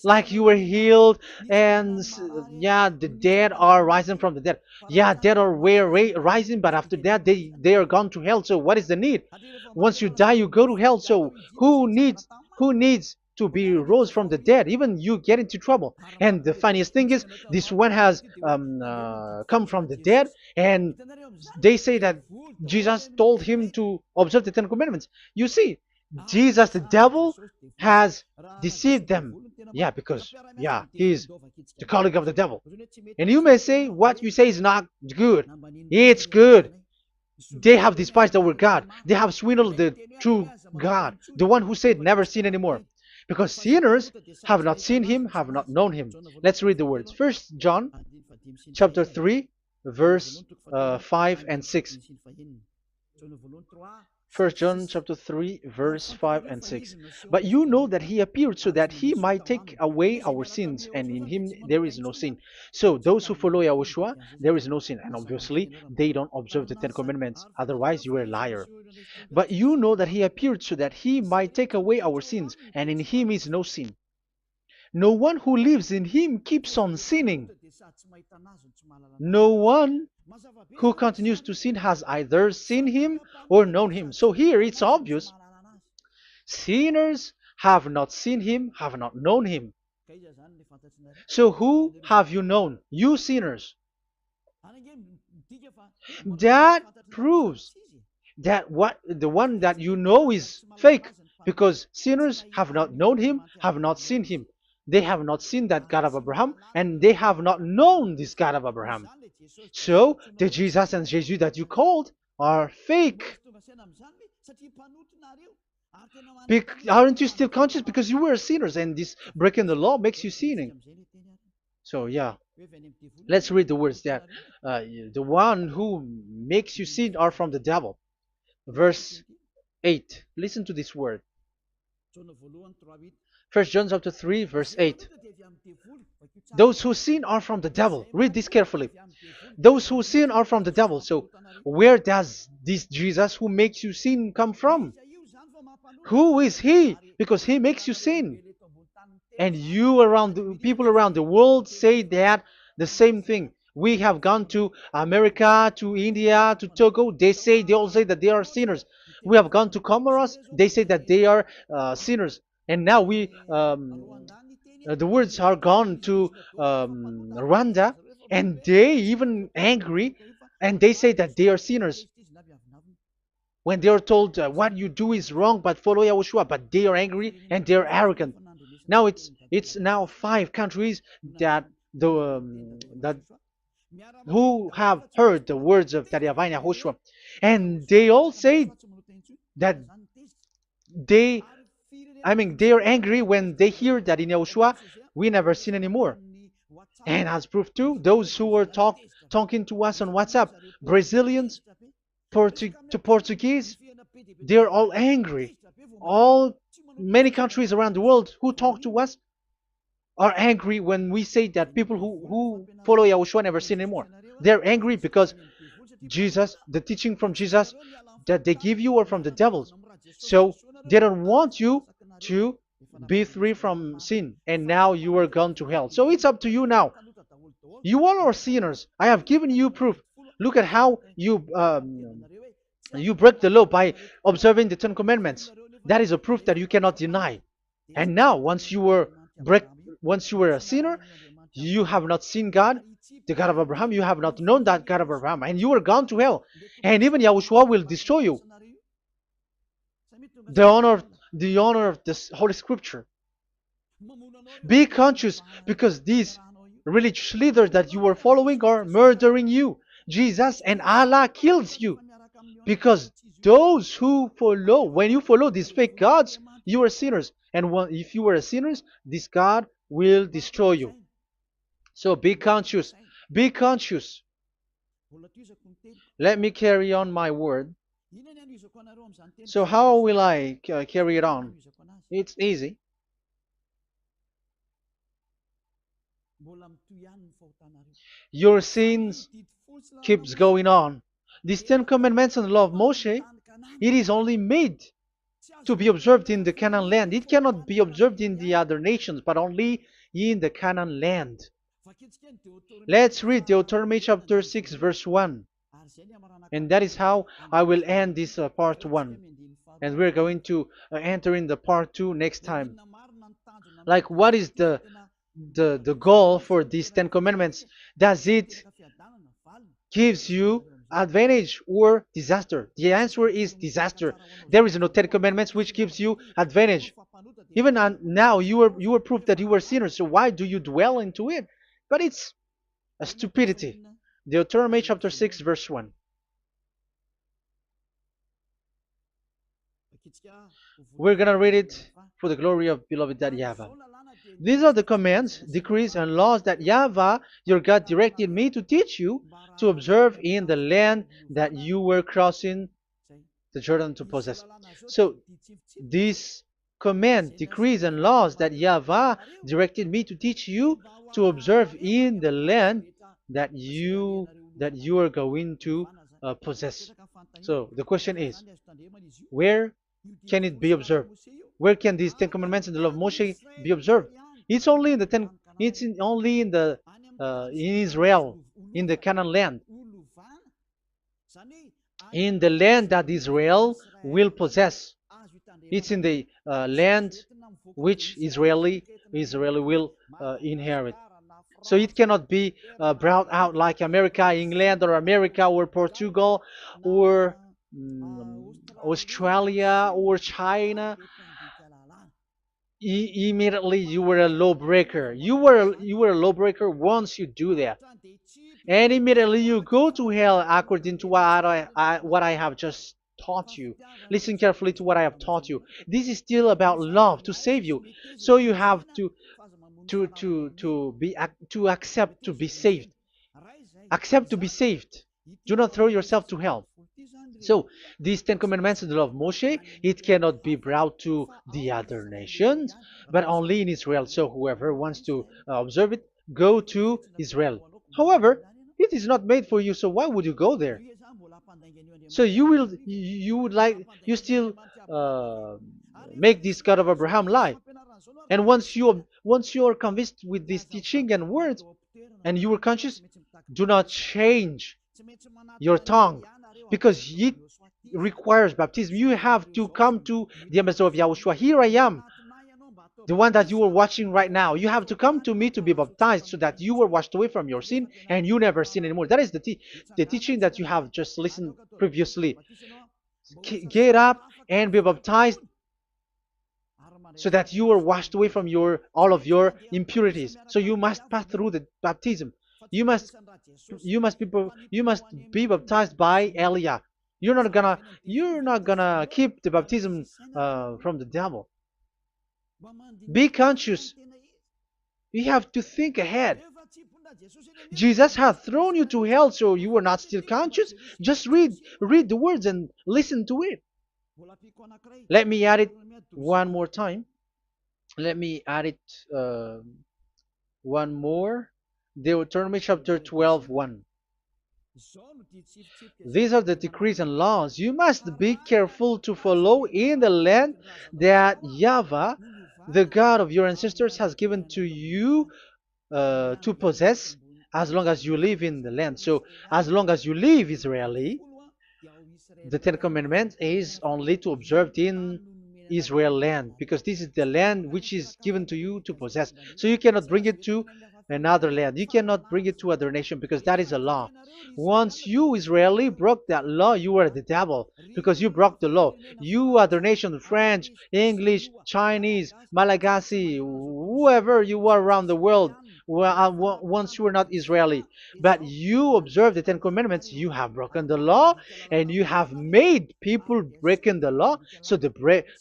like you were healed, and yeah, the dead are rising from the dead. Yeah, dead are rising, but after that they are gone to hell. So what is the need? Once you die, you go to hell. So who needs to be rose from the dead? Even you get into trouble. And the funniest thing is, this one has come from the dead, and they say that Jesus told him to observe the Ten Commandments. You see, Jesus, the devil, has deceived them. Yeah, because yeah, he's the colleague of the devil. And you may say what you say is not good. It's good. They have despised our God. They have swindled the true God, the one who said never sin anymore. Because sinners have not seen him, have not known him. Let's read the words. First John chapter 3, verse 5 and 6. First John chapter 3, verse 5 and 6. But you know that he appeared so that he might take away our sins, and in him there is no sin. So those who follow YAHOSHUAH, there is no sin. And obviously, they don't observe the Ten Commandments. Otherwise, you are a liar. But you know that he appeared so that he might take away our sins, and in him is no sin. No one who lives in him keeps on sinning. No one who continues to sin has either seen him or known him. So here it's obvious. Sinners have not seen him, have not known him. So who have you known? You sinners. That proves that the one that you know is fake, because sinners have not known him, have not seen him. They have not seen that God of Abraham, and they have not known this God of Abraham. So the Jesus and Jesus that you called are fake. Aren't you still conscious? Because you were sinners, and this breaking the law makes you sinning. So yeah, let's read the words that the one who makes you sin are from the devil. Verse 8. Listen to this word. First John chapter 3, verse 8. Those who sin are from the devil. Read this carefully. Those who sin are from the devil. So where does this Jesus who makes you sin come from? Who is he? Because he makes you sin. And people around the world say that the same thing. We have gone to America, to India, to Togo. They all say that they are sinners. We have gone to Comoros. They say that they are sinners. And now the words are gone to Rwanda, and they even angry, and they say that they are sinners. When they are told what you do is wrong, but follow YAHOSHUAH, but they are angry and they are arrogant. Now it's now 5 countries that who have heard the words of Divine YAHOSHUAH, and they all say that they are angry when they hear that in YAHOSHUAH we never sin anymore. And as proof too, those who were talking to us on WhatsApp, Brazilians, Portuguese, they're all angry. Many countries around the world who talk to us are angry when we say that people who follow YAHOSHUAH never sin anymore. They're angry because Jesus, the teaching from Jesus that they give you are from the devils. So they don't want you to be free from sin, and now you are gone to hell. So it's up to you now. You all are sinners. I have given you proof. Look at how you break the law by observing the Ten Commandments. That is a proof that you cannot deny. And now, once you were a sinner, You have not seen God, the God of Abraham. You have not known that God of Abraham, and you are gone to hell. And even Yahushua will destroy you. The honor, the honor of this Holy Scripture. Be conscious, because these religious leaders that you are following are murdering you. Jesus and Allah kills you, because those who follow, when you follow these fake gods, you are sinners. And if you are a sinner, this God will destroy you. So be conscious. Be conscious. Let me carry on my word. So how will I carry it on? It's easy. Your sins keeps going on. These Ten Commandments and the law of Moshe, it is only made to be observed in the Canaan land. It cannot be observed in the other nations, but only in the Canaan land. Let's read Deuteronomy chapter 6 verse 1. And that is how I will end this part 1. And we're going to enter in the part 2 next time. Like, what is the goal for these 10 commandments? Does it gives you advantage or disaster? The answer is disaster. There is no 10 commandments which gives you advantage. Even now you are proof that you are sinners. So why do you dwell into it? But it's a stupidity. Deuteronomy chapter 6 verse 1. We're gonna read it for the glory of beloved Daddy Yahvah. These are the commands, decrees, and laws that Yahvah, your God, directed me to teach you to observe in the land that you were crossing the Jordan to possess. So, these command, decrees, and laws that Yahvah directed me to teach you to observe in the land that you are going to possess. So, the question is, where can it be observed? Where can these 10 commandments and the law of Moshe be observed? It's only in the only in the in Israel, in the Canaan land, in the land that Israel will possess. It's in the land which Israeli will inherit. So it cannot be brought out like America, England, or America, or Portugal, or Australia, or China. Immediately you were a lawbreaker. You were a lawbreaker once you do that, and immediately you go to hell according to what I have just taught you. Listen carefully to what I have taught you. This is still about love to save you. So you have to accept to be saved. Accept to be saved. Do not throw yourself to hell. So, these 10 commandments in the law of Moshe, it cannot be brought to the other nations, but only in Israel. So, whoever wants to observe it, go to Israel. However, it is not made for you, so why would you go there? So you still make this God of Abraham lie. And once you are convinced with this teaching and words, and you are conscious, do not change your tongue, because it requires baptism. You have to come to the ambassador of YAHOSHUAH. Here I am, the one that you are watching right now. You have to come to me to be baptized, so that you are washed away from your sin and you never sin anymore. That is the teaching that you have just listened previously. Get up and be baptized, so that you are washed away from all of your impurities. So you must pass through the baptism. You must be baptized by Elia. You're not gonna keep the baptism from the devil. Be conscious. You have to think ahead. Jesus has thrown you to hell, so you are not still conscious. Just read the words and listen to it. Let me add it one more time. Let me add it one more. Deuteronomy chapter 12:1. These are the decrees and laws you must be careful to follow in the land that Yahvah, the God of your ancestors, has given to you to possess, as long as you live in the land. So, as long as you live Israeli, the Ten Commandments is only to observe in Israel land, because this is the land which is given to you to possess. So you cannot bring it to another land. You cannot bring it to other nation because that is a law. Once you Israeli broke that law, you were the devil because you broke the law. You other nation, French, English, Chinese, Malagasy, whoever you are around the world, well, once you were not Israeli, but you observe the Ten Commandments, you have broken the law and you have made people breaking the law. So the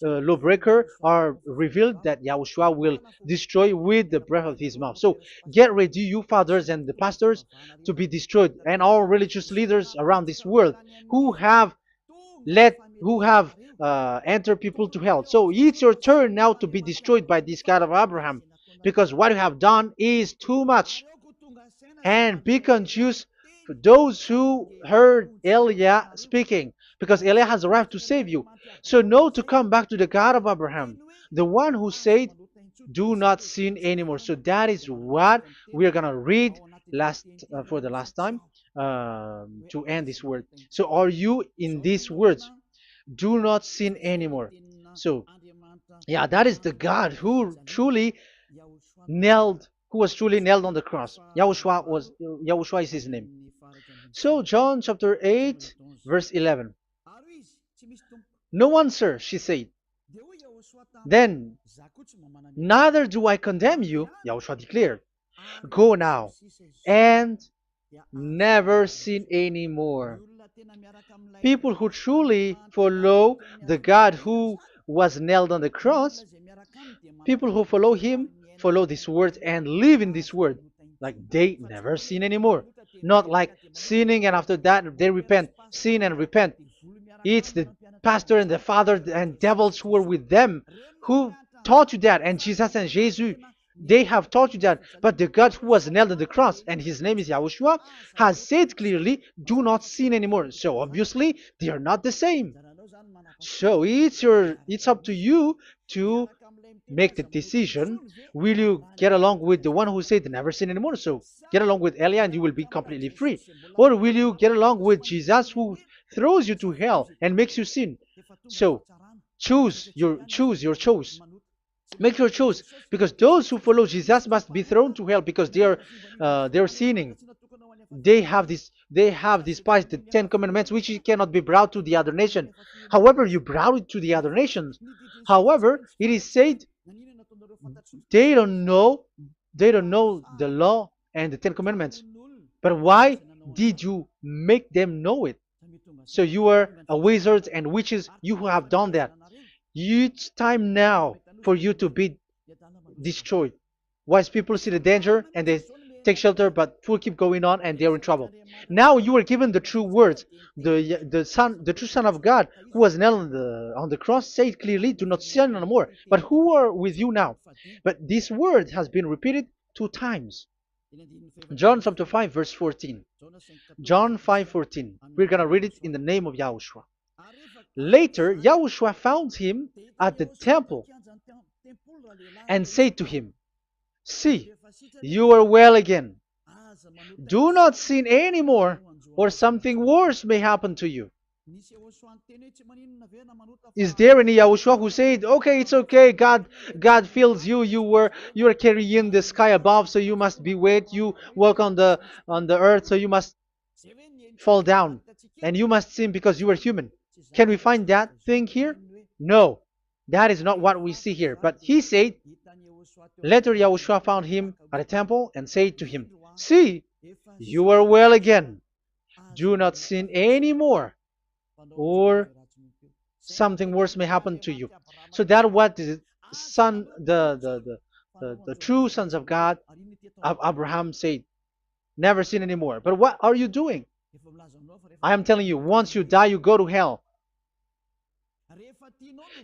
lawbreaker are revealed that Yahushua will destroy with the breath of his mouth. So get ready, you fathers and the pastors, to be destroyed, and all religious leaders around this world who have entered people to hell. So it's your turn now to be destroyed by this God of Abraham, because what you have done is too much. And be conscious for those who heard Eliah speaking, because Eliah has arrived to save you. So know to come back to the God of Abraham, the one who said, do not sin anymore. So that is what we are going to read for the last time to end this word. So are you in these words? Do not sin anymore. So yeah, that is the God who was truly nailed on the cross. Yahushua is his name. So John chapter 8 verse 11. No answer, she said. Then, neither do I condemn you, Yahushua declared. Go now and never sin anymore. People who truly follow the God who was nailed on the cross, people who follow him, follow this word and live in this word. Like they never sin anymore. Not like sinning and after that they repent. Sin and repent. It's the pastor and the father and devils who were with them who taught you that. And Jesus and Jesus, they have taught you that. But the God who was nailed on the cross, and his name is Yahushua, has said clearly, do not sin anymore. So obviously, they are not the same. So it's up to you to make the decision. Will you get along with the one who said never sin anymore? So get along with Eliah and you will be completely free. Or will you get along with Jesus who throws you to hell and makes you sin? So choose your choice. Make your choice, because those who follow Jesus must be thrown to hell because they are sinning. They have despised the Ten Commandments, which cannot be brought to the other nation. However, you brought it to the other nations. However, it is said they don't know the law and the Ten Commandments. But why did you make them know it? So you are a wizard and witches, you who have done that. It's time now for you to be destroyed. Wise people see the danger and they take shelter, but fool keep going on and they're in trouble. Now you are given the true words. The true Son of God, who was nailed on the cross, said clearly, "Do not sin no more." But who are with you now? But this word has been repeated 2 times. John chapter 5 verse 14. John 5:14. We're gonna read it in the name of Yahushua. Later, Yahushua found him at the temple and said to him, "See, you are well again. Do not sin anymore, or something worse may happen to you." Is there any Yahushua who said, "Okay, it's okay, God feels you. You are carrying the sky above, so you must be wet. You walk on the earth, so you must fall down, and you must sin because you are human." Can we find that thing here? No, that is not what we see here. But he said, later Yahushua found him at a temple and said to him, "See, you are well again. Do not sin anymore, or something worse may happen to you." So that what the son, the true sons of God of Abraham said, never sin anymore. But what are you doing? I am telling you, once you die, you go to hell.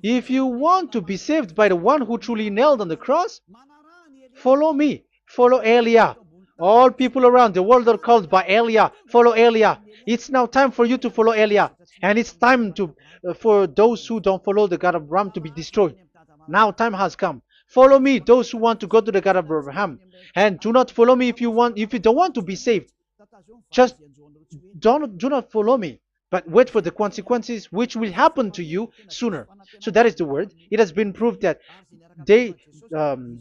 If you want to be saved by the one who truly nailed on the cross, follow me. Follow Eliah. All people around the world are called by Eliah. Follow Eliah. It's now time for you to follow Eliah. And it's time for those who don't follow the God of Abraham to be destroyed. Now time has come. Follow me, those who want to go to the God of Abraham. And do not follow me if you don't want to be saved. Just do not follow me. but wait for the consequences which will happen to you sooner. So that is the word. It has been proved that they,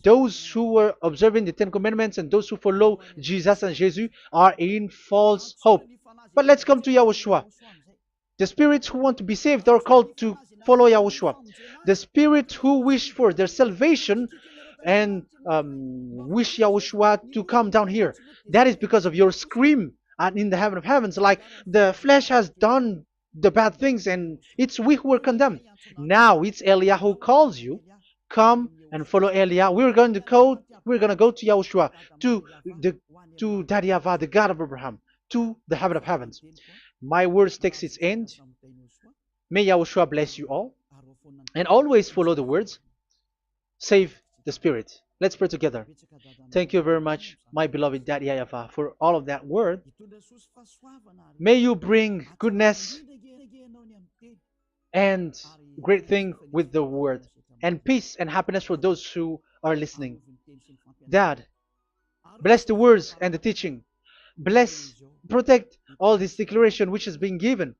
those who were observing the Ten Commandments and those who follow Jesus and Jesus are in false hope. But let's come to Yahushua. The spirits who want to be saved are called to follow Yahushua. The spirits who wish for their salvation and wish Yahushua to come down here. That is because of your scream in the heaven of heavens. Like the flesh has done the bad things and it's we who are condemned. Now it's Eliah who calls you. Come and follow Eliah. We're going to go to Yahushua, to the to Daddy Yahvah, the God of Abraham, to the heaven of heavens. My words takes its end. May Yahushua bless you all. And always follow the words. Save the spirit. Let's pray together. Thank you very much, my beloved Daddy Yahvah, for all of that word. May you bring goodness and great thing with the word, and peace and happiness for those who are listening. Dad, bless the words and the teaching. Bless, protect all this declaration which is being given.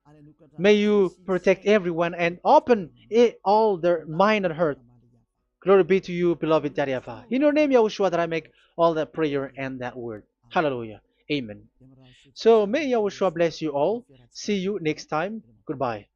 May you protect everyone and open all their mind and heart. Glory be to you, beloved Daddy Yahvah. In your name, Yahushua, that I make all that prayer and that word. Hallelujah. Amen. So may Yahushua bless you all. See you next time. Goodbye.